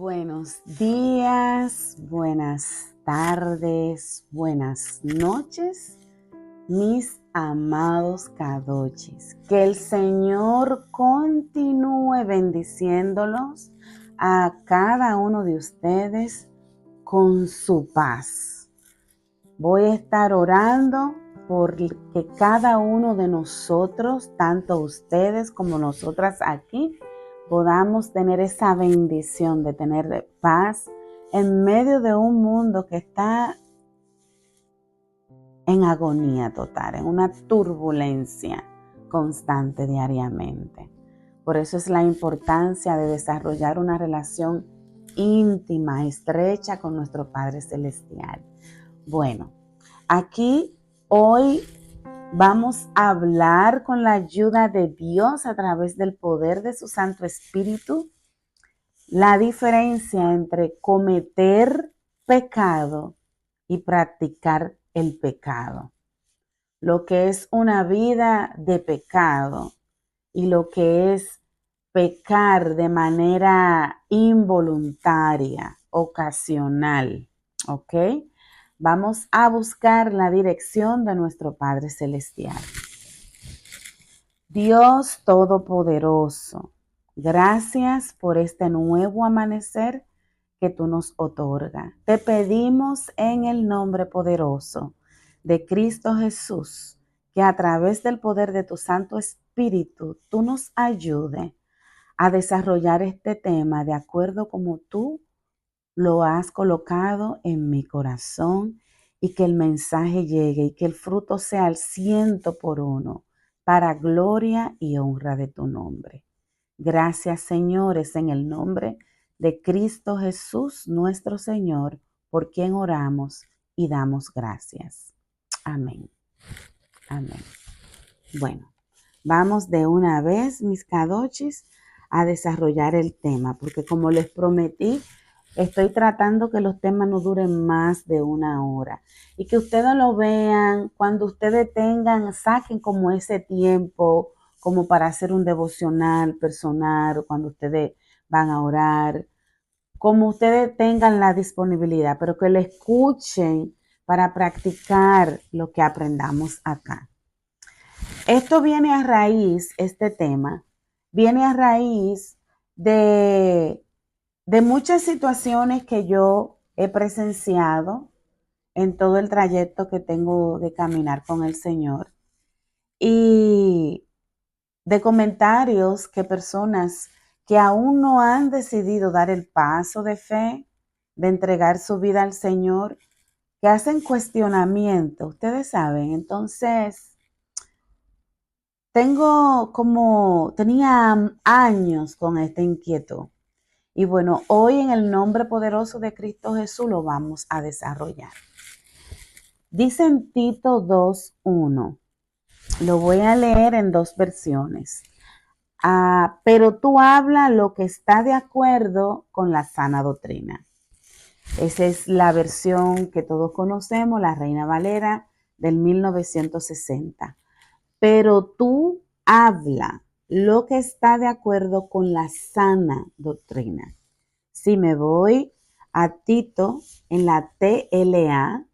Buenos días, buenas tardes, buenas noches, mis amados Kadochis. Que el Señor continúe bendiciéndolos a cada uno de ustedes con su paz. Voy a estar orando por que cada uno de nosotros, tanto ustedes como nosotras aquí, podamos tener esa bendición de tener paz en medio de un mundo que está en agonía total, en una turbulencia constante diariamente. Por eso es la importancia de desarrollar una relación íntima, estrecha con nuestro Padre Celestial. Bueno, aquí hoy vamos a hablar con la ayuda de Dios a través del poder de su Santo Espíritu, la diferencia entre cometer pecado y practicar el pecado. Lo que es una vida de pecado y lo que es pecar de manera involuntaria, ocasional, ¿ok? Vamos a buscar la dirección de nuestro Padre Celestial. Dios Todopoderoso, gracias por este nuevo amanecer que tú nos otorgas. Te pedimos en el nombre poderoso de Cristo Jesús, que a través del poder de tu Santo Espíritu, tú nos ayudes a desarrollar este tema de acuerdo como tú lo has colocado en mi corazón y que el mensaje llegue y que el fruto sea al 100 por 1 para gloria y honra de tu nombre. Gracias, señores, en el nombre de Cristo Jesús, nuestro Señor, por quien oramos y damos gracias. Amén. Amén. Bueno, vamos de una vez, mis Kadochis, a desarrollar el tema, porque como les prometí, estoy tratando que los temas no duren más de 1 hora y que ustedes lo vean cuando ustedes saquen como ese tiempo como para hacer un devocional personal o cuando ustedes van a orar, como ustedes tengan la disponibilidad, pero que lo escuchen para practicar lo que aprendamos acá. Esto viene a raíz, este tema, viene a raíz de muchas situaciones que yo he presenciado en todo el trayecto que tengo de caminar con el Señor y de comentarios que personas que aún no han decidido dar el paso de fe, de entregar su vida al Señor, que hacen cuestionamiento, ustedes saben. Entonces, tenía años con esta inquietud. Y bueno, hoy en el nombre poderoso de Cristo Jesús lo vamos a desarrollar. Dice en Tito 2:1, lo voy a leer en 2 versiones. Pero tú habla lo que está de acuerdo con la sana doctrina. Esa es la versión que todos conocemos, la Reina Valera del 1960. Pero tú habla lo que está de acuerdo con la sana doctrina. Si me voy a Tito en la TLA,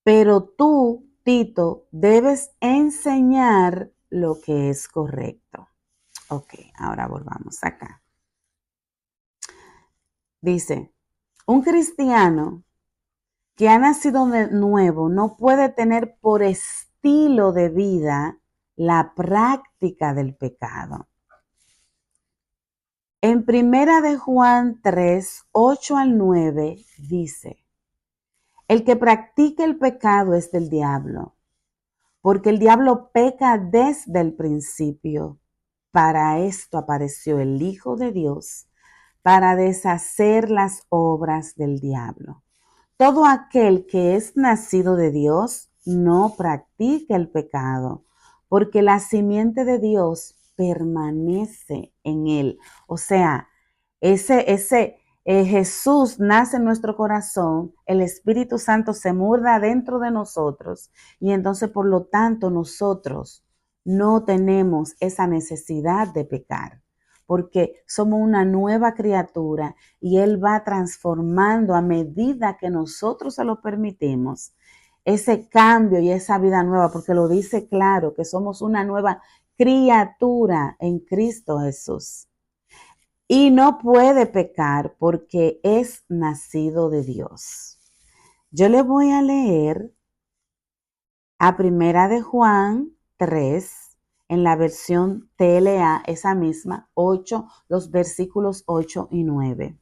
pero tú, Tito, debes enseñar lo que es correcto. Ok, ahora volvamos acá. Dice, un cristiano que ha nacido de nuevo no puede tener por estilo de vida la práctica del pecado. En Primera de Juan 3, 8 al 9 dice, el que practica el pecado es del diablo, porque el diablo peca desde el principio. Para esto apareció el Hijo de Dios, para deshacer las obras del diablo. Todo aquel que es nacido de Dios no practica el pecado, porque la simiente de Dios permanece en él. O sea, Jesús nace en nuestro corazón, el Espíritu Santo se muda dentro de nosotros y entonces por lo tanto nosotros no tenemos esa necesidad de pecar. porque somos una nueva criatura y Él va transformando a medida que nosotros se lo permitimos ese cambio y esa vida nueva, porque lo dice claro, que somos una nueva criatura en Cristo Jesús. Y no puede pecar porque es nacido de Dios. Yo le voy a leer a Primera de Juan 3, en la versión TLA, esa misma, 8, los versículos 8 y 9.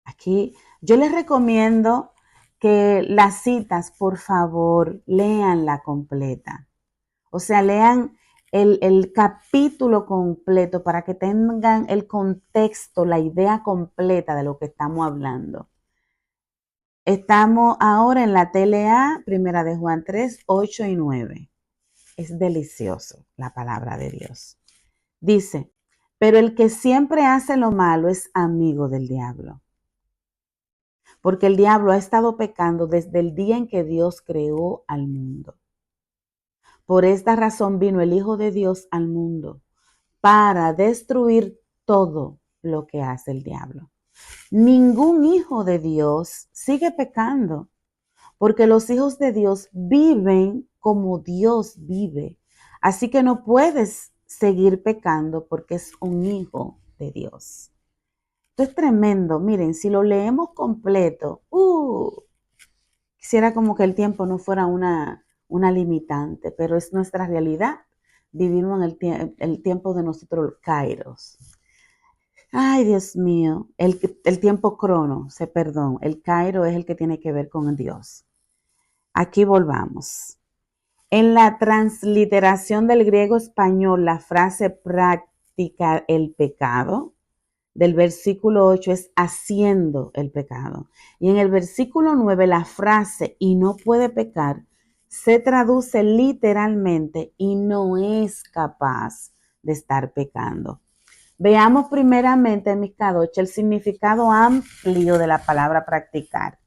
Aquí yo les recomiendo que las citas, por favor, leanla completa. O sea, lean el capítulo completo para que tengan el contexto, la idea completa de lo que estamos hablando. Estamos ahora en la TLA, Primera de Juan 3, 8 y 9. Es delicioso la palabra de Dios. Dice, pero el que siempre hace lo malo es amigo del diablo, porque el diablo ha estado pecando desde el día en que Dios creó al mundo. Por esta razón vino el Hijo de Dios al mundo, para destruir todo lo que hace el diablo. Ningún hijo de Dios sigue pecando, porque los hijos de Dios viven como Dios vive. Así que no puedes seguir pecando porque es un hijo de Dios. Esto es tremendo. Miren, si lo leemos completo, quisiera como que el tiempo no fuera una limitante, pero es nuestra realidad. Vivimos en el tiempo de nosotros, Kairos. Ay, Dios mío, el tiempo crono, perdón, el Cairo es el que tiene que ver con Dios. Aquí volvamos. En la transliteración del griego español, la frase practicar el pecado, del versículo 8 es haciendo el pecado. Y en el versículo 9 la frase y no puede pecar se traduce literalmente y no es capaz de estar pecando. Veamos primeramente, mis Kadosh, el significado amplio de la palabra practicar.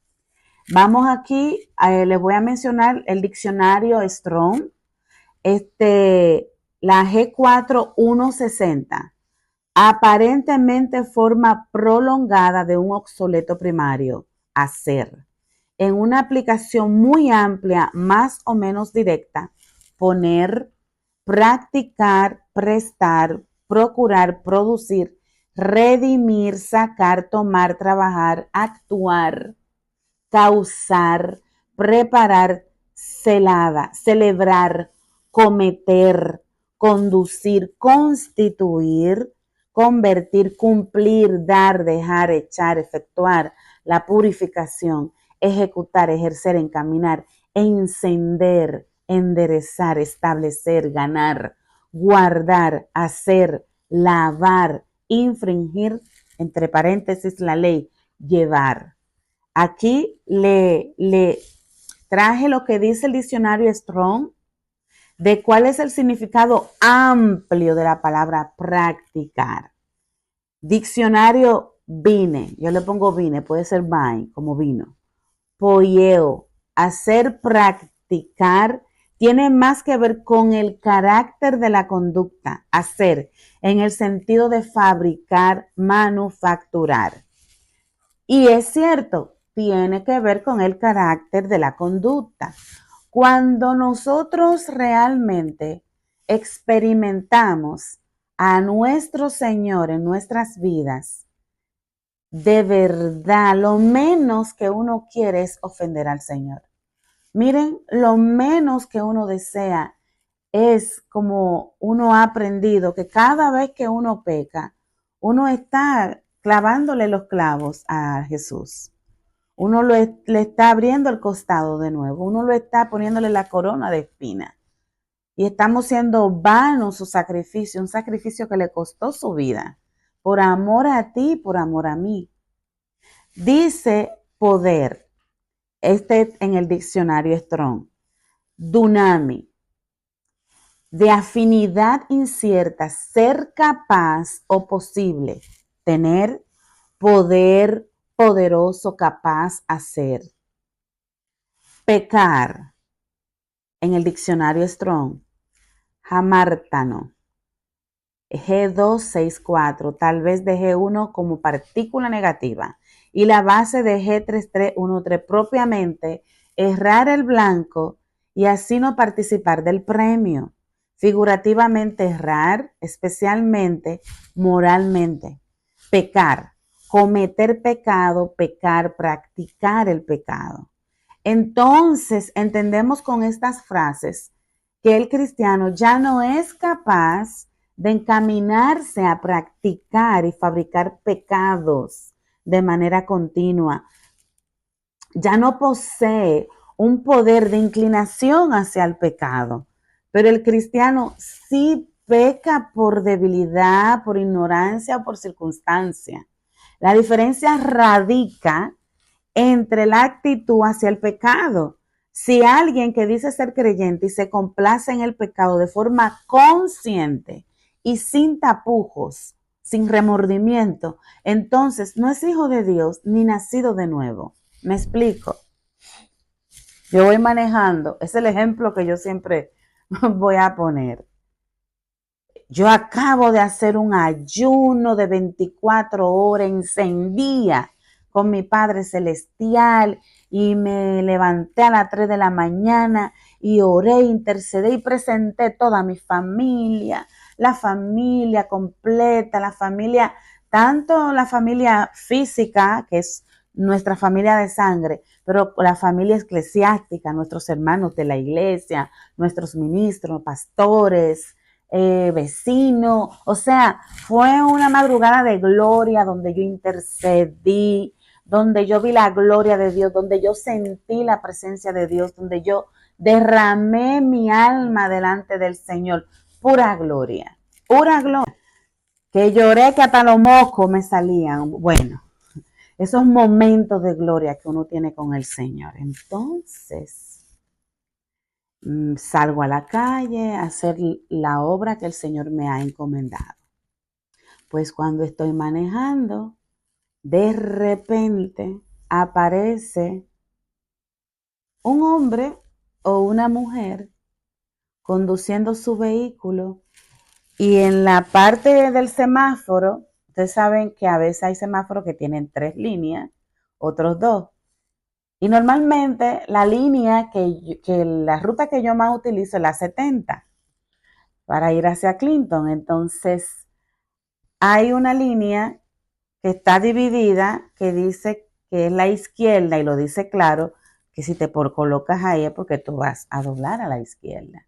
Vamos aquí, les voy a mencionar el diccionario Strong, la G4160. Aparentemente forma prolongada de un obsoleto primario, hacer. En una aplicación muy amplia, más o menos directa, poner, practicar, prestar, procurar, producir, redimir, sacar, tomar, trabajar, actuar, causar, preparar, celada, celebrar, cometer, conducir, constituir, convertir, cumplir, dar, dejar, echar, efectuar, la purificación, ejecutar, ejercer, encaminar, encender, enderezar, establecer, ganar, guardar, hacer, lavar, infringir, entre paréntesis la ley, llevar. Aquí le traje lo que dice el diccionario Strong de cuál es el significado amplio de la palabra practicar. Diccionario vine, yo le pongo vine, puede ser vine, como vino. Poieo, hacer practicar, tiene más que ver con el carácter de la conducta, hacer, en el sentido de fabricar, manufacturar. Y es cierto, tiene que ver con el carácter de la conducta. Cuando nosotros realmente experimentamos a nuestro Señor en nuestras vidas, de verdad, lo menos que uno quiere es ofender al Señor. Miren, lo menos que uno desea es, como uno ha aprendido, que cada vez que uno peca, uno está clavándole los clavos a Jesús. Uno le está abriendo el costado de nuevo. Uno lo está poniéndole la corona de espina. Y estamos siendo vano su sacrificio, un sacrificio que le costó su vida. Por amor a ti, por amor a mí. Dice poder, en el diccionario Strong, dunami, de afinidad incierta, ser capaz o posible, tener poder, poderoso, capaz, hacer. Pecar, en el diccionario Strong, jamártano, G264, tal vez de G1 como partícula negativa, y la base de G3313 propiamente, errar el blanco y así no participar del premio. Figurativamente errar, especialmente moralmente. Pecar, cometer pecado, pecar, practicar el pecado. Entonces, entendemos con estas frases que el cristiano ya no es capaz de encaminarse a practicar y fabricar pecados de manera continua. Ya no posee un poder de inclinación hacia el pecado, pero el cristiano sí peca por debilidad, por ignorancia o por circunstancia. La diferencia radica entre la actitud hacia el pecado. Si alguien que dice ser creyente y se complace en el pecado de forma consciente y sin tapujos, sin remordimiento, entonces no es hijo de Dios ni nacido de nuevo. Me explico. Yo voy manejando, es el ejemplo que yo siempre voy a poner. Yo acabo de hacer un ayuno de 24 horas, encendía con mi Padre Celestial y me levanté a las 3 de la mañana y oré, intercedí y presenté toda mi familia, la familia completa, la familia, tanto la familia física, que es nuestra familia de sangre, pero la familia eclesiástica, nuestros hermanos de la iglesia, nuestros ministros, pastores, vecino, o sea, fue una madrugada de gloria donde yo intercedí, donde yo vi la gloria de Dios, donde yo sentí la presencia de Dios, donde yo derramé mi alma delante del Señor, pura gloria, que lloré que hasta los mocos me salían, bueno, esos momentos de gloria que uno tiene con el Señor. Entonces, salgo a la calle a hacer la obra que el Señor me ha encomendado. Pues cuando estoy manejando, de repente aparece un hombre o una mujer conduciendo su vehículo y en la parte del semáforo, ustedes saben que a veces hay semáforos que tienen 3 líneas, otros 2. Y normalmente la línea la ruta que yo más utilizo es la 70 para ir hacia Clinton. Entonces, hay una línea que está dividida que dice que es la izquierda y lo dice claro, que si te colocas ahí es porque tú vas a doblar a la izquierda.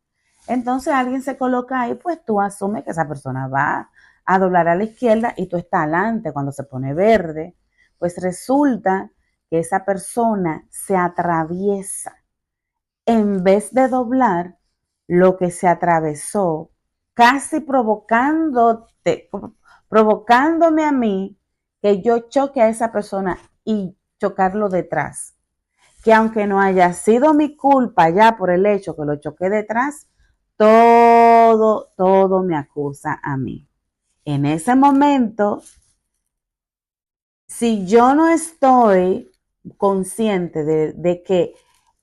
Entonces alguien se coloca ahí, pues tú asumes que esa persona va a doblar a la izquierda y tú estás adelante cuando se pone verde. Pues resulta que esa persona se atraviesa. En vez de doblar, lo que se atravesó, casi provocándome a mí que yo choque a esa persona y chocarlo detrás. Que aunque no haya sido mi culpa ya por el hecho que lo choqué detrás, todo me acusa a mí. En ese momento, si yo no estoy consciente de que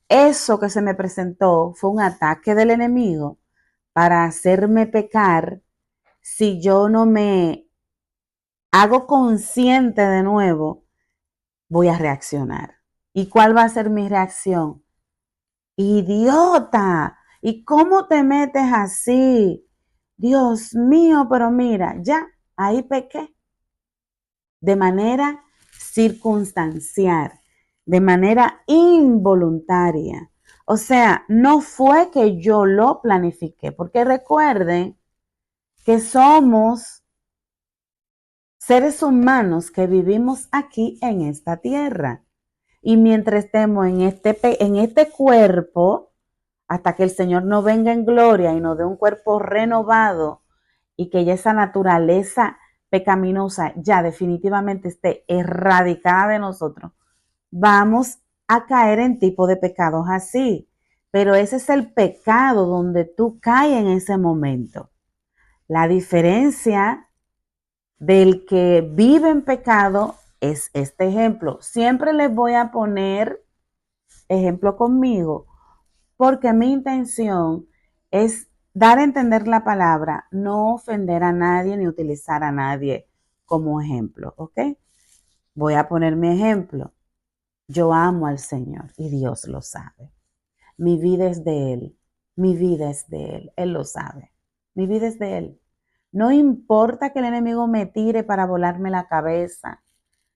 eso que se me presentó fue un ataque del enemigo para hacerme pecar, si yo no me hago consciente de nuevo, voy a reaccionar. ¿Y cuál va a ser mi reacción? Idiota, ¿y cómo te metes así? Dios mío, pero mira, ya, ahí pequé. De manera circunstancial, de manera involuntaria. O sea, no fue que yo lo planifiqué, porque recuerden que somos seres humanos que vivimos aquí en esta tierra. Y mientras estemos en este cuerpo, hasta que el Señor nos venga en gloria y nos dé un cuerpo renovado y que ya esa naturaleza pecaminosa ya definitivamente esté erradicada de nosotros, vamos a caer en tipo de pecados así. Pero ese es el pecado donde tú caes en ese momento. La diferencia del que vive en pecado es este ejemplo. Siempre les voy a poner ejemplo conmigo porque mi intención es dar a entender la palabra, no ofender a nadie ni utilizar a nadie como ejemplo, ¿ok? Voy a poner mi ejemplo. Yo amo al Señor y Dios lo sabe. Mi vida es de Él. Mi vida es de Él. Él lo sabe. Mi vida es de Él. No importa que el enemigo me tire para volarme la cabeza,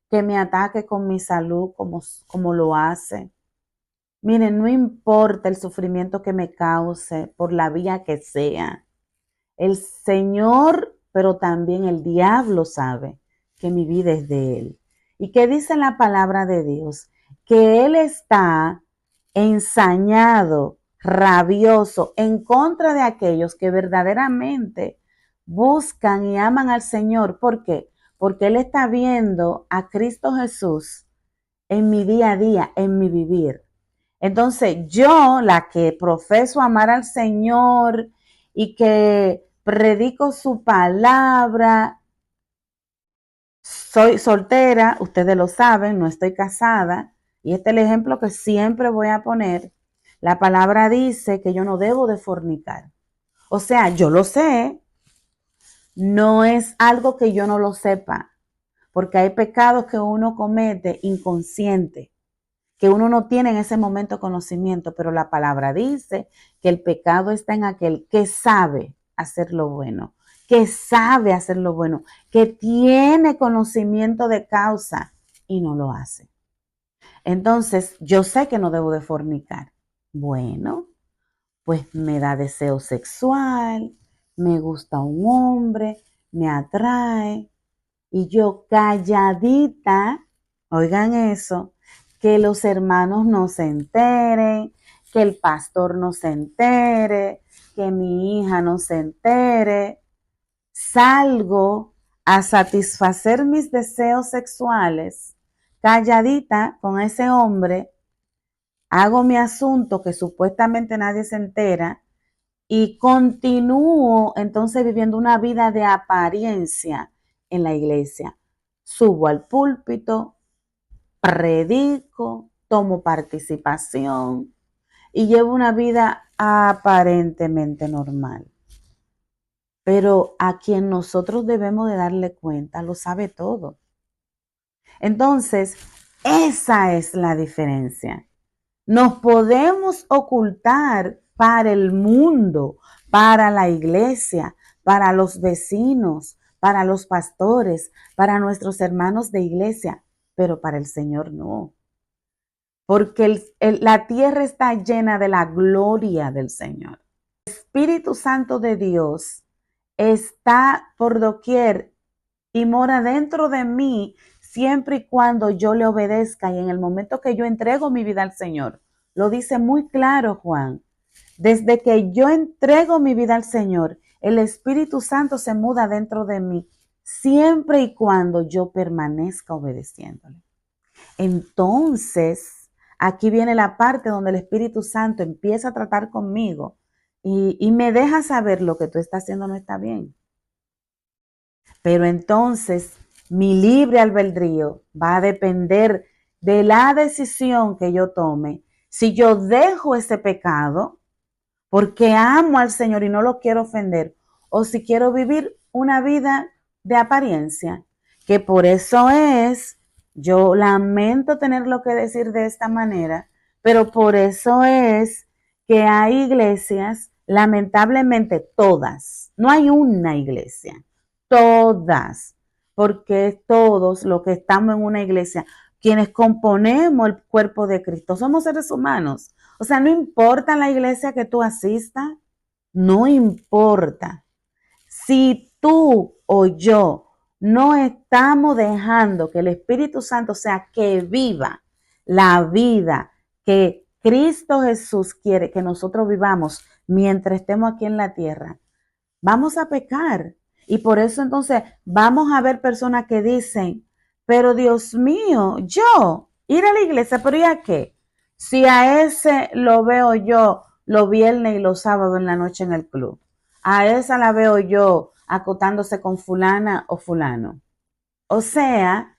que me ataque con mi salud como lo hace. Miren, no importa el sufrimiento que me cause por la vía que sea. El Señor, pero también el diablo sabe que mi vida es de Él. ¿Y qué dice la palabra de Dios? Que Él está ensañado, rabioso, en contra de aquellos que verdaderamente buscan y aman al Señor. ¿Por qué? Porque Él está viendo a Cristo Jesús en mi día a día, en mi vivir. Entonces, yo, la que profeso amar al Señor y que predico su palabra, soy soltera, ustedes lo saben, no estoy casada, y este es el ejemplo que siempre voy a poner. La palabra dice que yo no debo de fornicar. O sea, yo lo sé, no es algo que yo no lo sepa, porque hay pecados que uno comete inconsciente, que uno no tiene en ese momento conocimiento, pero la palabra dice que el pecado está en aquel que sabe hacer lo bueno, que sabe hacer lo bueno, que tiene conocimiento de causa y no lo hace. Entonces, yo sé que no debo de fornicar. Bueno, pues me da deseo sexual, me gusta un hombre, me atrae, y yo calladita, oigan eso, que los hermanos no se enteren, que el pastor no se entere, que mi hija no se entere. Salgo a satisfacer mis deseos sexuales, calladita con ese hombre, hago mi asunto que supuestamente nadie se entera y continúo entonces viviendo una vida de apariencia en la iglesia. Subo al púlpito, predico, tomo participación y llevo una vida aparentemente normal. Pero a quien nosotros debemos de darle cuenta lo sabe todo. Entonces, esa es la diferencia. Nos podemos ocultar para el mundo, para la iglesia, para los vecinos, para los pastores, para nuestros hermanos de iglesia, pero para el Señor no. Porque la tierra está llena de la gloria del Señor. El Espíritu Santo de Dios está por doquier y mora dentro de mí siempre y cuando yo le obedezca y en el momento que yo entrego mi vida al Señor. Lo dice muy claro Juan. Desde que yo entrego mi vida al Señor, el Espíritu Santo se muda dentro de mí siempre y cuando yo permanezca obedeciéndole. Entonces, aquí viene la parte donde el Espíritu Santo empieza a tratar conmigo y me deja saber lo que tú estás haciendo no está bien. Pero entonces mi libre albedrío va a depender de la decisión que yo tome. Si yo dejo ese pecado porque amo al Señor y no lo quiero ofender, o si quiero vivir una vida de apariencia, que por eso es, yo lamento tenerlo que decir de esta manera, pero por eso es que hay iglesias, lamentablemente todas, no hay una iglesia, todas, porque todos los que estamos en una iglesia, quienes componemos el cuerpo de Cristo, somos seres humanos. O sea, no importa la iglesia que tú asistas, no importa. Si tú o yo no estamos dejando que el Espíritu Santo sea que viva la vida que Cristo Jesús quiere que nosotros vivamos mientras estemos aquí en la tierra, vamos a pecar. Y por eso entonces vamos a ver personas que dicen, pero Dios mío, yo ir a la iglesia, pero ¿y a qué? Si a ese lo veo yo los viernes y los sábados en la noche en el club, a esa la veo yo acotándose con fulana o fulano. O sea,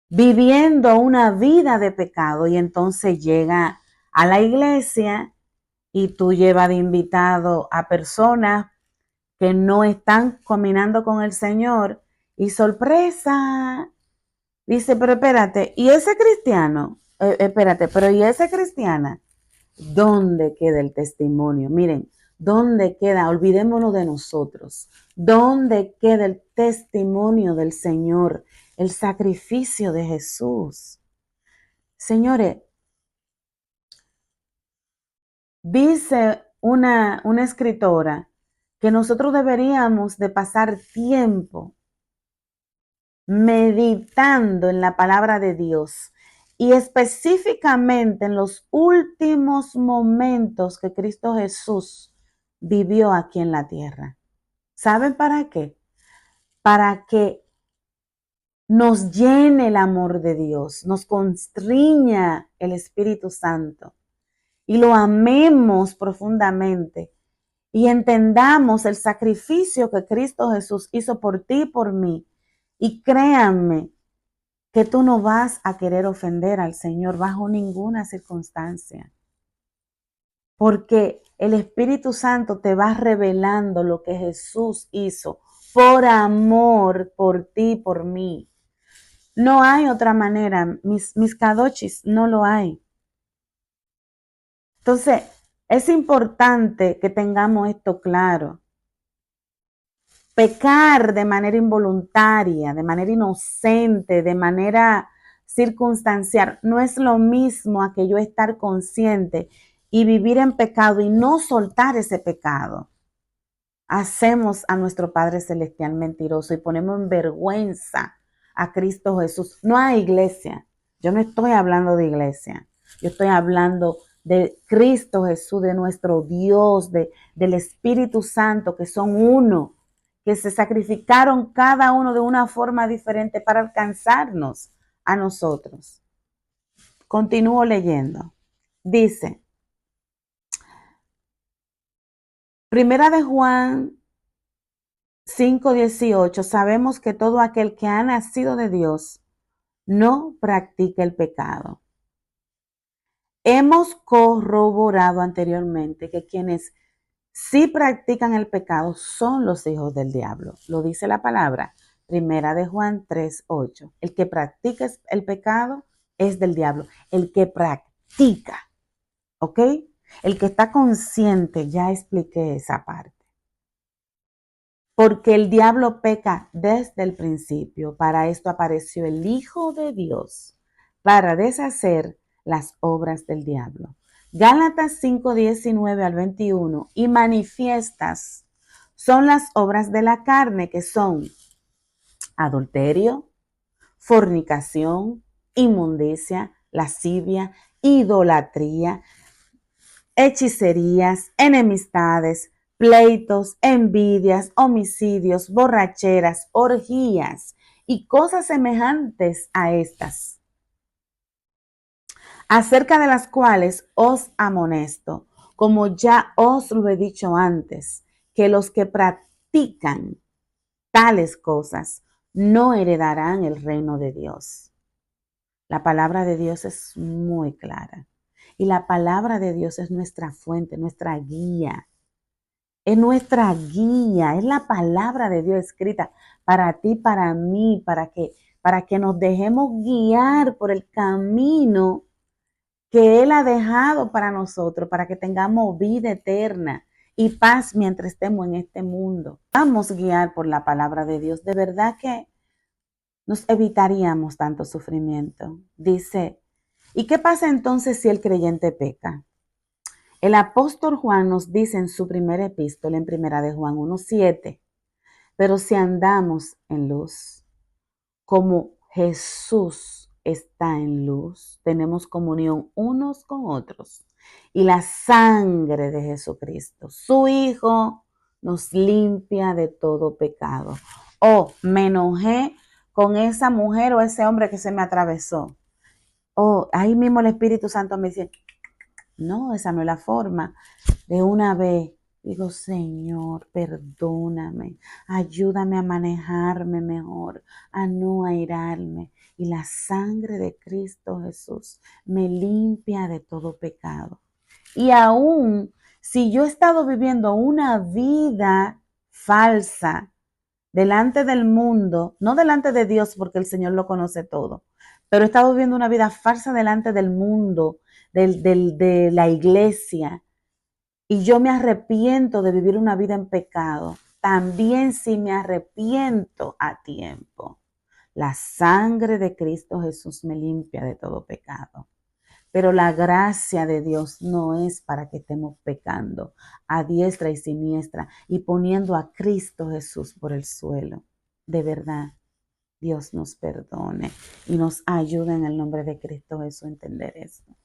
viviendo una vida de pecado y entonces llega a la iglesia y tú llevas de invitado a personas que no están caminando con el Señor y sorpresa, dice, pero espérate, ¿y ese cristiano? Espérate, pero ¿y esa cristiana? ¿Dónde queda el testimonio? Miren, ¿dónde queda? Olvidémonos de nosotros. ¿Dónde queda el testimonio del Señor? El sacrificio de Jesús. Señores, dice una escritora que nosotros deberíamos de pasar tiempo meditando en la palabra de Dios y específicamente en los últimos momentos que Cristo Jesús vivió aquí en la tierra. ¿Saben para qué? Para que nos llene el amor de Dios, nos constriña el Espíritu Santo y lo amemos profundamente y entendamos el sacrificio que Cristo Jesús hizo por ti y por mí. Y créanme que tú no vas a querer ofender al Señor bajo ninguna circunstancia, porque el Espíritu Santo te va revelando lo que Jesús hizo por amor por ti y por mí. No hay otra manera, mis kadochis, no lo hay. Entonces, es importante que tengamos esto claro. Pecar de manera involuntaria, de manera inocente, de manera circunstancial, no es lo mismo a que yo estar consciente y vivir en pecado y no soltar ese pecado. Hacemos a nuestro Padre Celestial mentiroso y ponemos en vergüenza a Cristo Jesús. No a iglesia. Yo no estoy hablando de iglesia. Yo estoy hablando de Cristo Jesús, de nuestro Dios, del Espíritu Santo, que son uno, que se sacrificaron cada uno de una forma diferente para alcanzarnos a nosotros. Continúo leyendo. Dice, Primera de Juan 5:18, sabemos que todo aquel que ha nacido de Dios no practica el pecado. Hemos corroborado anteriormente que quienes sí practican el pecado son los hijos del diablo. Lo dice la palabra, Primera de Juan 3:8. El que practica el pecado es del diablo. El que practica, ¿ok? El que está consciente, ya expliqué esa parte. Porque el diablo peca desde el principio. Para esto apareció el Hijo de Dios, para deshacer las obras del diablo. Gálatas 5:19-21. Y manifiestas son las obras de la carne, que son adulterio, fornicación, inmundicia, lascivia, idolatría, hechicerías, enemistades, pleitos, envidias, homicidios, borracheras, orgías y cosas semejantes a estas, acerca de las cuales os amonesto, como ya os lo he dicho antes, que los que practican tales cosas no heredarán el reino de Dios. La palabra de Dios es muy clara. Y la palabra de Dios es nuestra fuente, nuestra guía. Es nuestra guía, es la palabra de Dios escrita para ti, para mí, para que nos dejemos guiar por el camino que Él ha dejado para nosotros, para que tengamos vida eterna y paz mientras estemos en este mundo. Vamos a guiar por la palabra de Dios. De verdad que nos evitaríamos tanto sufrimiento. Dice, ¿y qué pasa entonces si el creyente peca? El apóstol Juan nos dice en su primera epístola, en primera de Juan 1:7, pero si andamos en luz, como Jesús está en luz, tenemos comunión unos con otros. Y la sangre de Jesucristo, su Hijo, nos limpia de todo pecado. Oh, me enojé con esa mujer o ese hombre que se me atravesó. Oh, ahí mismo el Espíritu Santo me dice, no, esa no es la forma. De una vez digo, Señor, perdóname, ayúdame a manejarme mejor, a no airarme. Y la sangre de Cristo Jesús me limpia de todo pecado. Y aún Si yo he estado viviendo una vida falsa delante del mundo, no delante de Dios porque el Señor lo conoce todo, pero he estado viviendo una vida falsa delante del mundo, de la iglesia, y yo me arrepiento de vivir una vida en pecado, también si me arrepiento a tiempo, la sangre de Cristo Jesús me limpia de todo pecado. Pero la gracia de Dios no es para que estemos pecando a diestra y siniestra y poniendo a Cristo Jesús por el suelo. De verdad, Dios nos perdone y nos ayude en el nombre de Cristo Jesús a entender esto.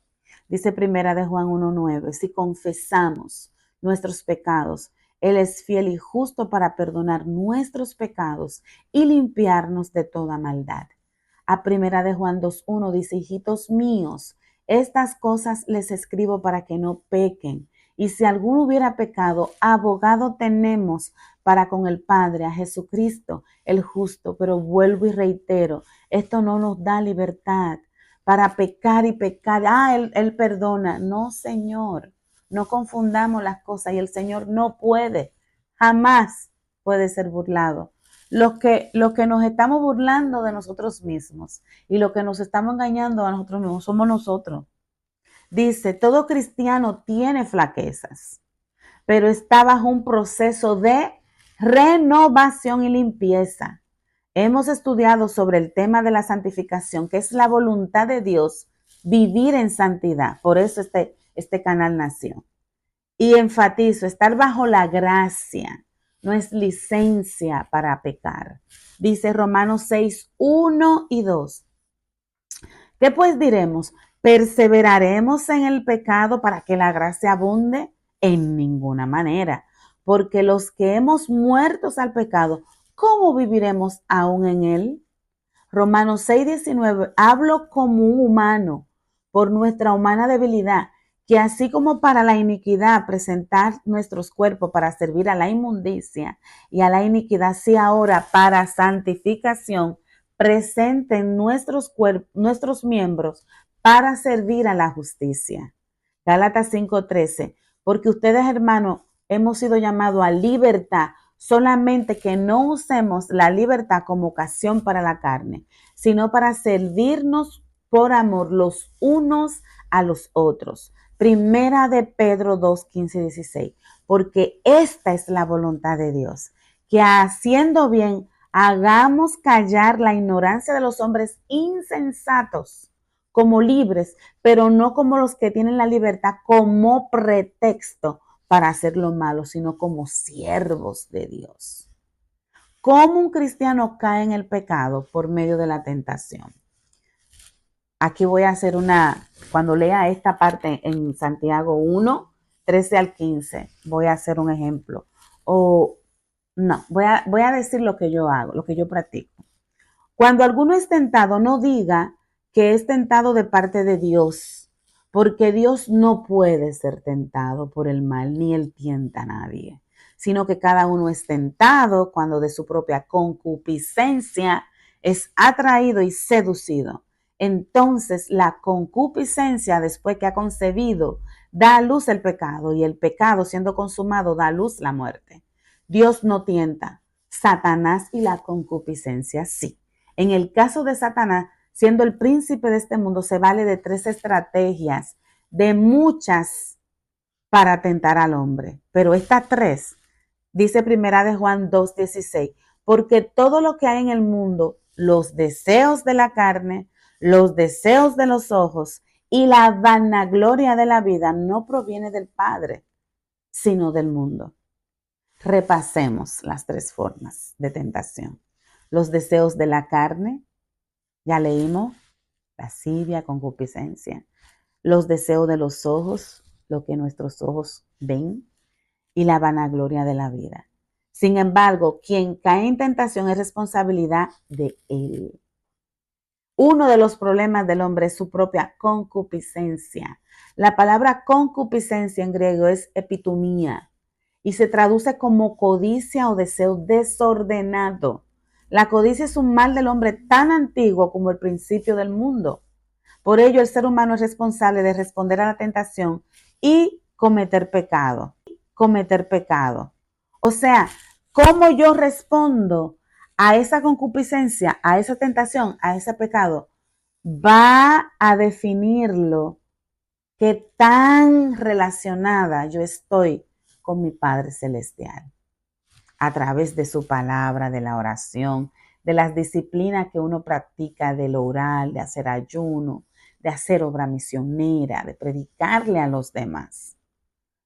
Dice primera de Juan 1:9, si confesamos nuestros pecados, Él es fiel y justo para perdonar nuestros pecados y limpiarnos de toda maldad. A primera de Juan 2:1 dice, hijitos míos, estas cosas les escribo para que no pequen. Y si alguno hubiera pecado, abogado tenemos para con el Padre, a Jesucristo, el justo. Pero vuelvo y reitero, esto no nos da libertad para pecar y pecar. Él perdona. No, Señor, no confundamos las cosas y el Señor no puede, jamás puede ser burlado. Lo que nos estamos burlando de nosotros mismos y lo que nos estamos engañando a nosotros mismos somos nosotros. Dice, todo cristiano tiene flaquezas, pero está bajo un proceso de renovación y limpieza. Hemos estudiado sobre el tema de la santificación, que es la voluntad de Dios, vivir en santidad. Por eso este canal nació. Y enfatizo, estar bajo la gracia no es licencia para pecar. Dice Romanos 6:1 y 2. ¿Qué pues diremos? ¿Perseveraremos en el pecado para que la gracia abunde? En ninguna manera, porque los que hemos muerto al pecado, ¿cómo viviremos aún en él? Romanos 6:19, hablo como un humano, por nuestra humana debilidad, que así como para la iniquidad presentar nuestros cuerpos para servir a la inmundicia y a la iniquidad, así ahora para santificación presenten nuestros miembros para servir a la justicia. Gálatas 5:13, porque ustedes, hermanos, hemos sido llamados a libertad, solamente que no usemos la libertad como ocasión para la carne, sino para servirnos por amor los unos a los otros. Primera de Pedro 2:15-16, porque esta es la voluntad de Dios, que haciendo bien hagamos callar la ignorancia de los hombres insensatos como libres, pero no como los que tienen la libertad como pretexto para hacer lo malo, sino como siervos de Dios. ¿Cómo un cristiano cae en el pecado? Por medio de la tentación. Aquí voy a hacer cuando lea esta parte en Santiago 1:13-15, voy a hacer un ejemplo. Voy a decir lo que yo hago, lo que yo practico. Cuando alguno es tentado, no diga que es tentado de parte de Dios, porque Dios no puede ser tentado por el mal, ni él tienta a nadie, sino que cada uno es tentado cuando de su propia concupiscencia es atraído y seducido. Entonces la concupiscencia, después que ha concebido, da a luz el pecado, y el pecado, siendo consumado, da a luz la muerte. Dios no tienta, Satanás y la concupiscencia sí. En el caso de Satanás, siendo el príncipe de este mundo, se vale de 3 estrategias, de muchas, para tentar al hombre. Pero estas 3, dice primera de Juan 2:16, porque todo lo que hay en el mundo, los deseos de la carne, los deseos de los ojos y la vanagloria de la vida no proviene del Padre, sino del mundo. Repasemos las 3 formas de tentación. Los deseos de la carne, ya leímos, lascivia, concupiscencia. Los deseos de los ojos, lo que nuestros ojos ven, y la vanagloria de la vida. Sin embargo, quien cae en tentación es responsabilidad de él. Uno de los problemas del hombre es su propia concupiscencia. La palabra concupiscencia en griego es epitumía y se traduce como codicia o deseo desordenado. La codicia es un mal del hombre tan antiguo como el principio del mundo. Por ello, el ser humano es responsable de responder a la tentación y cometer pecado, cometer pecado. O sea, ¿cómo yo respondo a esa concupiscencia, a esa tentación, a ese pecado? Va a definirlo qué tan relacionada yo estoy con mi Padre Celestial a través de su palabra, de la oración, de las disciplinas que uno practica, del orar, de hacer ayuno, de hacer obra misionera, de predicarle a los demás.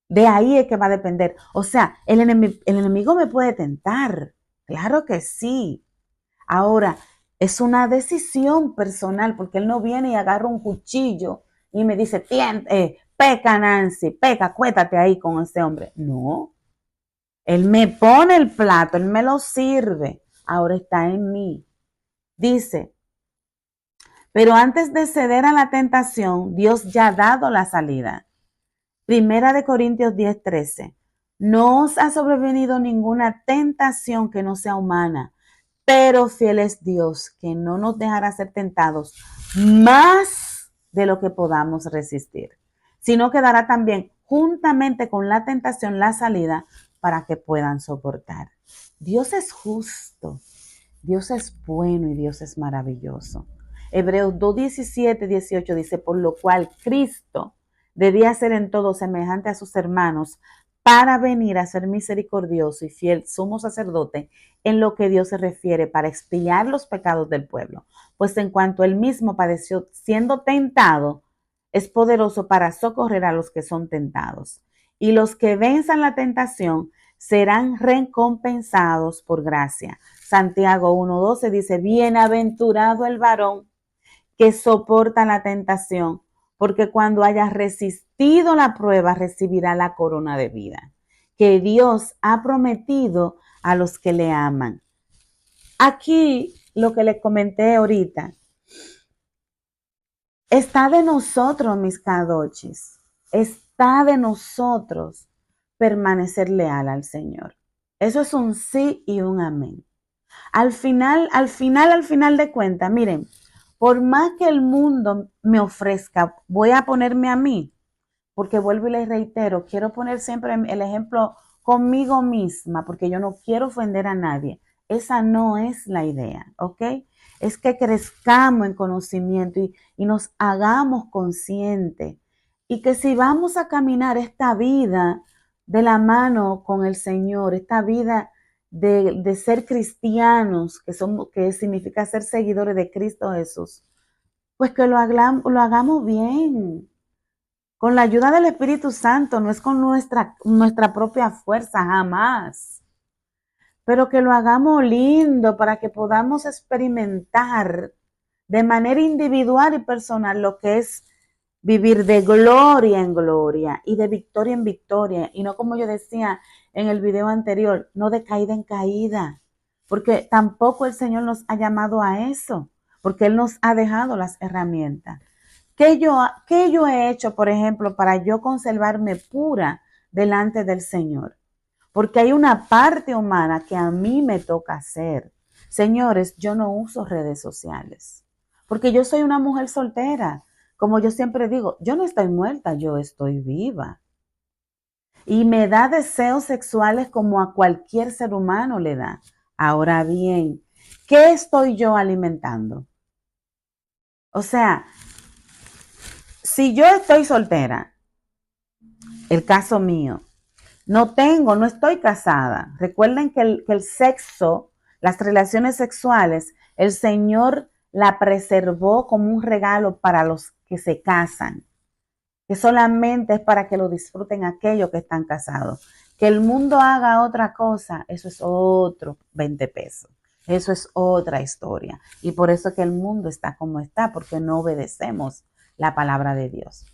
De ahí es que va a depender. O sea, el enemigo me puede tentar, claro que sí. Ahora, es una decisión personal, porque él no viene y agarra un cuchillo y me dice, peca Nancy, peca, acuéstate ahí con ese hombre. No, él me pone el plato, él me lo sirve, ahora está en mí. Dice, pero antes de ceder a la tentación, Dios ya ha dado la salida. Primera de Corintios 10:13. No os ha sobrevenido ninguna tentación que no sea humana, pero fiel es Dios, que no nos dejará ser tentados más de lo que podamos resistir, sino que dará también juntamente con la tentación la salida para que puedan soportar. Dios es justo, Dios es bueno y Dios es maravilloso. Hebreos 2:17-18 dice, por lo cual Cristo debía ser en todo semejante a sus hermanos para venir a ser misericordioso y fiel sumo sacerdote en lo que Dios se refiere para expiar los pecados del pueblo. Pues en cuanto él mismo padeció siendo tentado, es poderoso para socorrer a los que son tentados. Y los que venzan la tentación serán recompensados por gracia. Santiago 1:12 dice, bienaventurado el varón que soporta la tentación, porque cuando haya resistido la prueba recibirá la corona de vida que Dios ha prometido a los que le aman. Aquí lo que les comenté ahorita, está de nosotros, mis kadochis, está de nosotros permanecer leal al Señor. Eso es un sí y un amén. Al final de cuentas, miren, por más que el mundo me ofrezca, voy a ponerme a mí, porque vuelvo y les reitero, quiero poner siempre el ejemplo conmigo misma, porque yo no quiero ofender a nadie. Esa no es la idea, ¿ok? Es que crezcamos en conocimiento y nos hagamos conscientes. Y que si vamos a caminar esta vida de la mano con el Señor, esta vida de ser cristianos, que significa ser seguidores de Cristo Jesús, pues que lo hagamos bien, con la ayuda del Espíritu Santo, no es con nuestra propia fuerza, jamás. Pero que lo hagamos lindo para que podamos experimentar de manera individual y personal lo que es vivir de gloria en gloria y de victoria en victoria. Y no como yo decía en el video anterior, no de caída en caída. Porque tampoco el Señor nos ha llamado a eso, porque Él nos ha dejado las herramientas. ¿Qué yo he hecho, por ejemplo, para yo conservarme pura delante del Señor? Porque hay una parte humana que a mí me toca hacer. Señores, yo no uso redes sociales, porque yo soy una mujer soltera. Como yo siempre digo, yo no estoy muerta, yo estoy viva. Y me da deseos sexuales como a cualquier ser humano le da. Ahora bien, ¿qué estoy yo alimentando? O sea, si yo estoy soltera, el caso mío, no estoy casada. Recuerden que el sexo, las relaciones sexuales, el Señor la preservó como un regalo para los que se casan, que solamente es para que lo disfruten aquellos que están casados. Que el mundo haga otra cosa, eso es otro 20 pesos. Eso es otra historia. Y por eso que el mundo está como está, porque no obedecemos la palabra de Dios.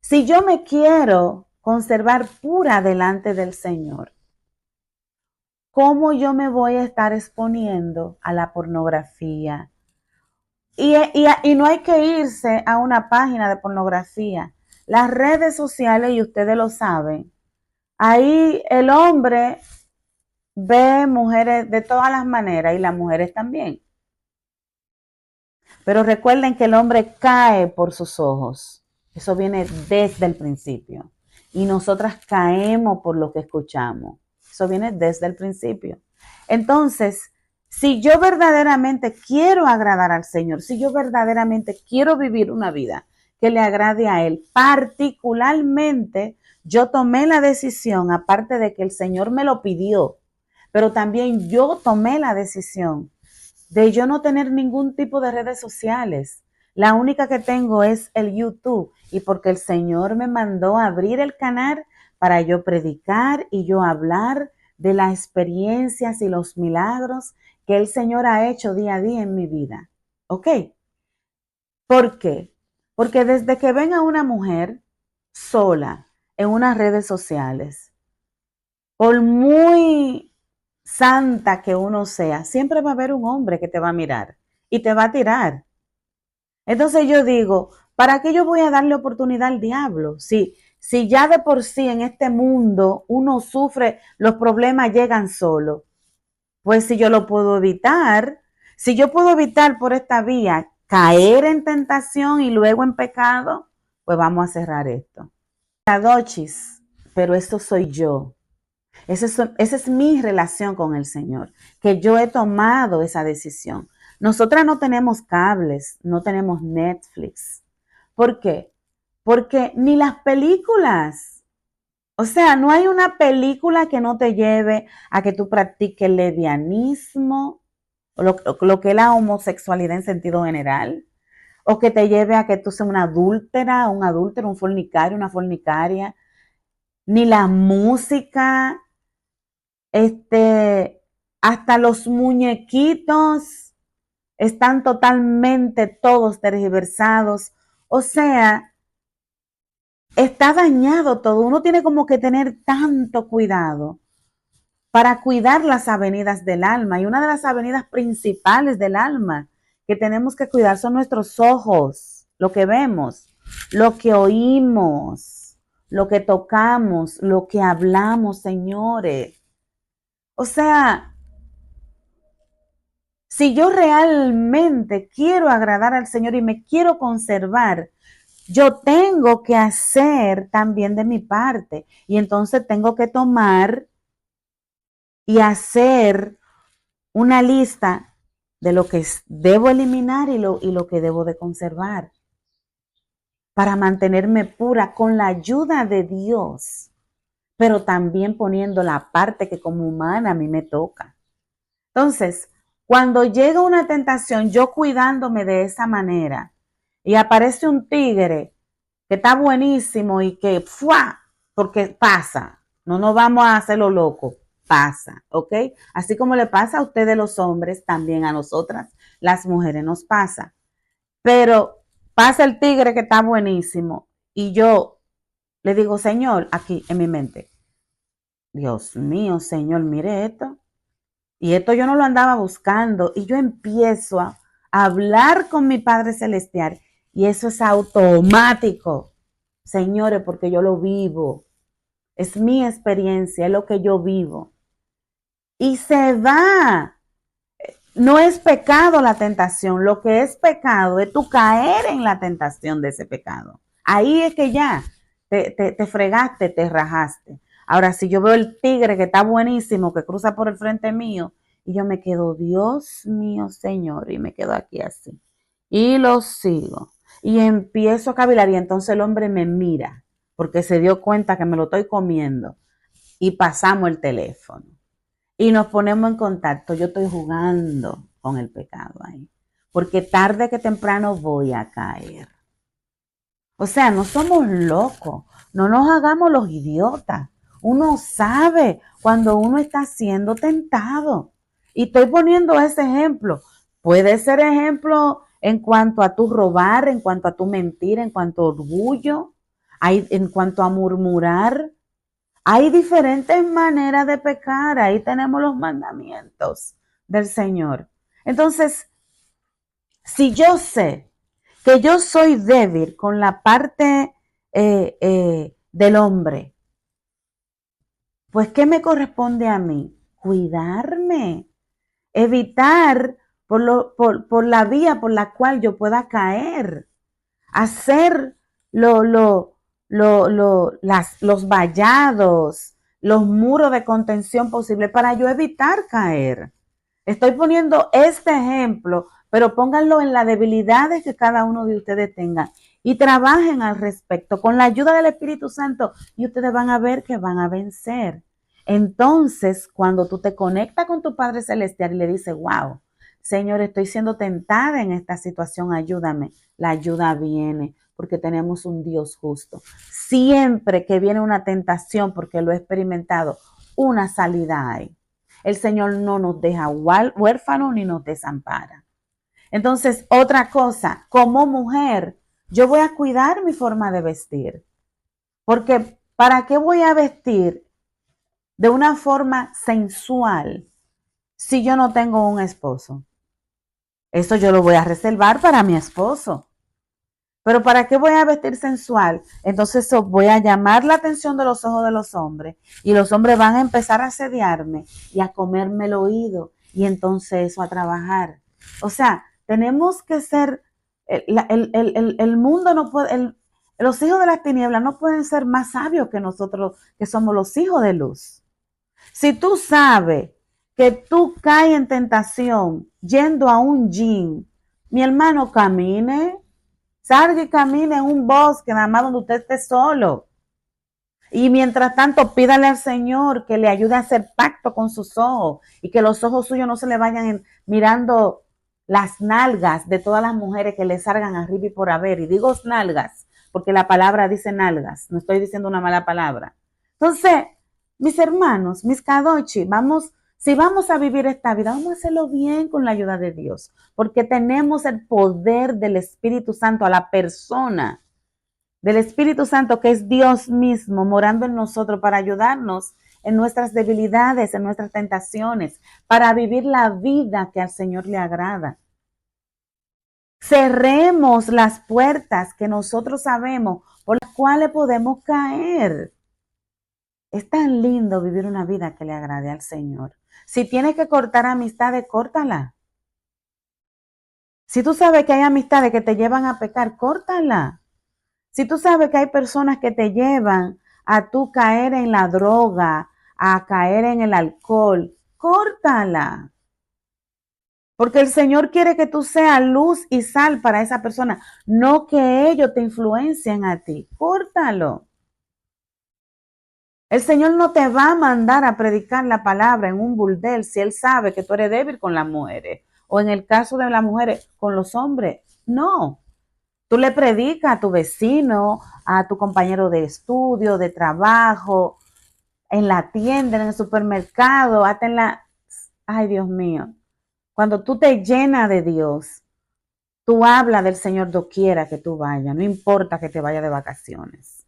Si yo me quiero conservar pura delante del Señor, ¿cómo yo me voy a estar exponiendo a la pornografía? Y no hay que irse a una página de pornografía. Las redes sociales, y ustedes lo saben, ahí el hombre ve mujeres de todas las maneras y las mujeres también. Pero recuerden que el hombre cae por sus ojos. Eso viene desde el principio. Y nosotras caemos por lo que escuchamos. Eso viene desde el principio. Entonces, si yo verdaderamente quiero agradar al Señor, si yo verdaderamente quiero vivir una vida que le agrade a Él, particularmente yo tomé la decisión, aparte de que el Señor me lo pidió, pero también yo tomé la decisión de yo no tener ningún tipo de redes sociales. La única que tengo es el YouTube y porque el Señor me mandó a abrir el canal para yo predicar y yo hablar de las experiencias y los milagros que el Señor ha hecho día a día en mi vida. ¿Ok? ¿Por qué? Porque desde que ven a una mujer sola en unas redes sociales, por muy santa que uno sea, siempre va a haber un hombre que te va a mirar y te va a tirar. Entonces yo digo, ¿para qué yo voy a darle oportunidad al diablo? Si ya de por sí en este mundo uno sufre, los problemas llegan solos. Pues si yo lo puedo evitar, si yo puedo evitar por esta vía caer en tentación y luego en pecado, pues vamos a cerrar esto. Dochis, pero esto soy yo. Esa es mi relación con el Señor, que yo he tomado esa decisión. Nosotras no tenemos cables, no tenemos Netflix. ¿Por qué? Porque ni las películas, o sea, no hay una película que no te lleve a que tú practiques el lesbianismo, o lo que es la homosexualidad en sentido general, o que te lleve a que tú seas una adúltera, un adúltero, un fornicario, una fornicaria, ni la música, este, hasta los muñequitos están totalmente todos tergiversados. O sea, está dañado todo. Uno tiene como que tener tanto cuidado para cuidar las avenidas del alma. Y una de las avenidas principales del alma que tenemos que cuidar son nuestros ojos, lo que vemos, lo que oímos, lo que tocamos, lo que hablamos, señores. O sea, si yo realmente quiero agradar al Señor y me quiero conservar, yo tengo que hacer también de mi parte. Y entonces tengo que tomar y hacer una lista de lo que debo eliminar y lo que debo de conservar para mantenerme pura con la ayuda de Dios, pero también poniendo la parte que como humana a mí me toca. Entonces, cuando llega una tentación, yo cuidándome de esa manera, y aparece un tigre que está buenísimo y que, ¡fua! Porque pasa, no nos vamos a hacerlo loco, pasa, ¿ok? Así como le pasa a ustedes los hombres, también a nosotras, las mujeres, nos pasa. Pero pasa el tigre que está buenísimo y yo le digo, Señor, aquí en mi mente, Dios mío, Señor, mire esto. Y esto yo no lo andaba buscando y yo empiezo a hablar con mi Padre Celestial y eso es automático, señores, porque yo lo vivo. Es mi experiencia, es lo que yo vivo. Y se va. No es pecado la tentación, lo que es pecado es tú caer en la tentación de ese pecado. Ahí es que ya te fregaste, te rajaste. Ahora, si yo veo el tigre que está buenísimo, que cruza por el frente mío, y yo me quedo, Dios mío, Señor, y me quedo aquí así. Y lo sigo. Y empiezo a cavilar, y entonces el hombre me mira, porque se dio cuenta que me lo estoy comiendo, y pasamos el teléfono y nos ponemos en contacto. Yo estoy jugando con el pecado ahí, porque tarde que temprano voy a caer. O sea, no somos locos, no nos hagamos los idiotas. Uno sabe cuando uno está siendo tentado. Y estoy poniendo ese ejemplo. Puede ser ejemplo en cuanto a tu robar, en cuanto a tu mentir, en cuanto a orgullo, en cuanto a murmurar. Hay diferentes maneras de pecar, ahí tenemos los mandamientos del Señor. Entonces, si yo sé que yo soy débil con la parte del hombre, pues ¿qué me corresponde a mí? Cuidarme, evitar por la vía por la cual yo pueda caer, hacer lo, lo, los vallados, los muros de contención posible para yo evitar caer. Estoy poniendo este ejemplo, pero pónganlo en las debilidades que cada uno de ustedes tenga y trabajen al respecto con la ayuda del Espíritu Santo y ustedes van a ver que van a vencer. Entonces, cuando tú te conectas con tu Padre Celestial y le dices, wow, Señor, estoy siendo tentada en esta situación, ayúdame. La ayuda viene porque tenemos un Dios justo. Siempre que viene una tentación, porque lo he experimentado, una salida hay. El Señor no nos deja huérfanos ni nos desampara. Entonces, otra cosa, como mujer, yo voy a cuidar mi forma de vestir. Porque ¿para qué voy a vestir de una forma sensual si yo no tengo un esposo? Eso yo lo voy a reservar para mi esposo. Pero ¿para qué voy a vestir sensual? Entonces eso voy a llamar la atención de los ojos de los hombres y los hombres van a empezar a asediarme y a comerme el oído y entonces eso a trabajar. O sea, tenemos que ser, el mundo no puede, los hijos de las tinieblas no pueden ser más sabios que nosotros que somos los hijos de luz. Si tú sabes que tú caes en tentación yendo a un gym, mi hermano, camine. Salga y camine en un bosque, nada más donde usted esté solo. Y mientras tanto, pídale al Señor que le ayude a hacer pacto con sus ojos y que los ojos suyos no se le vayan mirando las nalgas de todas las mujeres que le salgan arriba y por haber. Y digo nalgas, porque la palabra dice nalgas, no estoy diciendo una mala palabra. Entonces, mis hermanos, mis kadochi, vamos, si vamos a vivir esta vida, vamos a hacerlo bien con la ayuda de Dios, porque tenemos el poder del Espíritu Santo a la persona del Espíritu Santo, que es Dios mismo, morando en nosotros para ayudarnos en nuestras debilidades, en nuestras tentaciones, para vivir la vida que al Señor le agrada. Cerremos las puertas que nosotros sabemos por las cuales podemos caer. Es tan lindo vivir una vida que le agrade al Señor. Si tienes que cortar amistades, córtala. Si tú sabes que hay amistades que te llevan a pecar, córtala. Si tú sabes que hay personas que te llevan a tú caer en la droga, a caer en el alcohol, córtala. Porque el Señor quiere que tú seas luz y sal para esa persona, no que ellos te influencien a ti. Córtalo. El Señor no te va a mandar a predicar la palabra en un burdel si Él sabe que tú eres débil con las mujeres. O en el caso de las mujeres, con los hombres. No. Tú le predicas a tu vecino, a tu compañero de estudio, de trabajo, en la tienda, en el supermercado, hasta en la... Ay, Dios mío. Cuando tú te llenas de Dios, tú hablas del Señor doquiera que tú vayas, no importa que te vayas de vacaciones.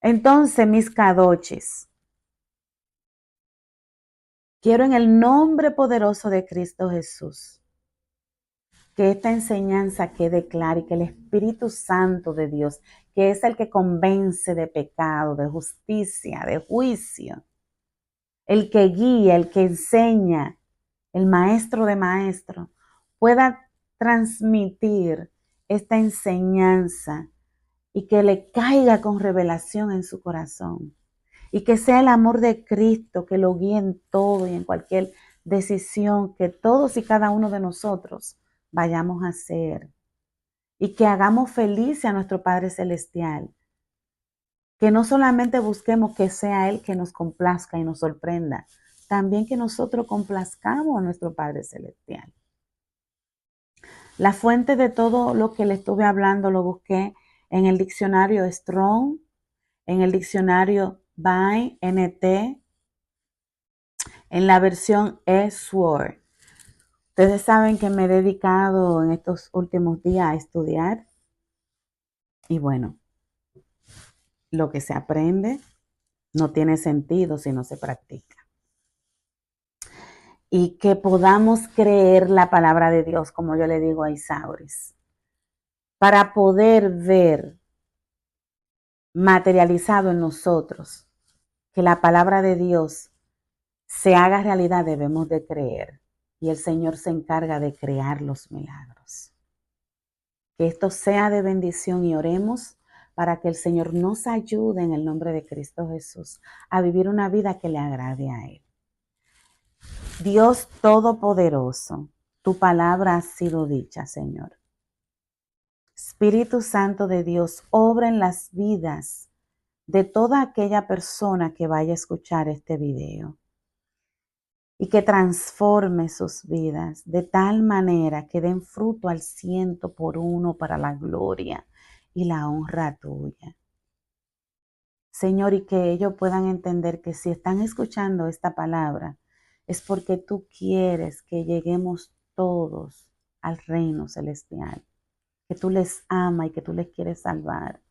Entonces, mis cadoches, quiero en el nombre poderoso de Cristo Jesús que esta enseñanza quede clara y que el Espíritu Santo de Dios, que es el que convence de pecado, de justicia, de juicio, el que guía, el que enseña, el maestro de maestros, pueda transmitir esta enseñanza y que le caiga con revelación en su corazón. Y que sea el amor de Cristo que lo guíe en todo y en cualquier decisión que todos y cada uno de nosotros vayamos a hacer. Y que hagamos feliz a nuestro Padre Celestial. Que no solamente busquemos que sea Él que nos complazca y nos sorprenda, también que nosotros complazcamos a nuestro Padre Celestial. La fuente de todo lo que le estuve hablando lo busqué en el diccionario Strong, en el diccionario By NT, en la versión eSword. Ustedes saben que me he dedicado en estos últimos días a estudiar y bueno, lo que se aprende no tiene sentido si no se practica. Y que podamos creer la palabra de Dios, como yo le digo a Isauris, para poder ver materializado en nosotros que la palabra de Dios se haga realidad, debemos de creer. Y el Señor se encarga de crear los milagros. Que esto sea de bendición y oremos para que el Señor nos ayude en el nombre de Cristo Jesús a vivir una vida que le agrade a Él. Dios Todopoderoso, tu palabra ha sido dicha, Señor. Espíritu Santo de Dios, obra en las vidas de toda aquella persona que vaya a escuchar este video y que transforme sus vidas de tal manera que den fruto al 100 por 1 para la gloria y la honra tuya. Señor, y que ellos puedan entender que si están escuchando esta palabra, es porque tú quieres que lleguemos todos al reino celestial, que tú les amas y que tú les quieres salvar,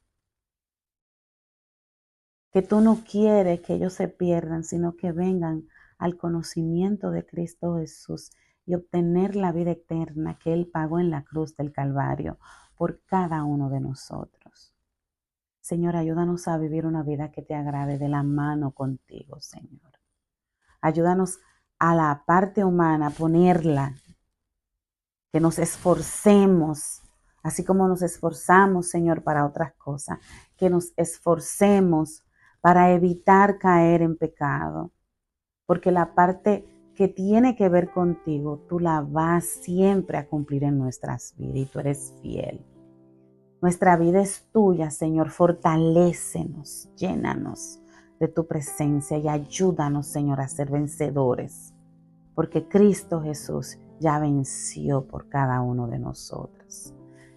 que tú no quieres que ellos se pierdan, sino que vengan al conocimiento de Cristo Jesús y obtener la vida eterna que Él pagó en la cruz del Calvario por cada uno de nosotros. Señor, ayúdanos a vivir una vida que te agrade de la mano contigo, Señor. Ayúdanos a la parte humana, ponerla, que nos esforcemos, así como nos esforzamos, Señor, para otras cosas, que nos esforcemos para evitar caer en pecado, porque la parte que tiene que ver contigo, tú la vas siempre a cumplir en nuestras vidas y tú eres fiel. Nuestra vida es tuya, Señor, fortalécenos, llénanos de tu presencia y ayúdanos, Señor, a ser vencedores, porque Cristo Jesús ya venció por cada uno de nosotros.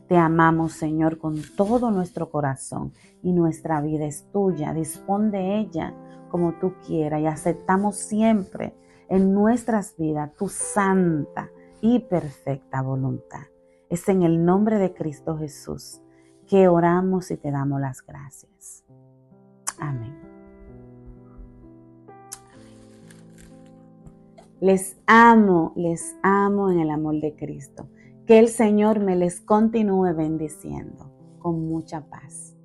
Te amamos, Señor, con todo nuestro corazón y nuestra vida es tuya. Dispón de ella como tú quieras y aceptamos siempre en nuestras vidas tu santa y perfecta voluntad. Es en el nombre de Cristo Jesús que oramos y te damos las gracias. Amén. Les amo en el amor de Cristo. Que el Señor me les continúe bendiciendo con mucha paz.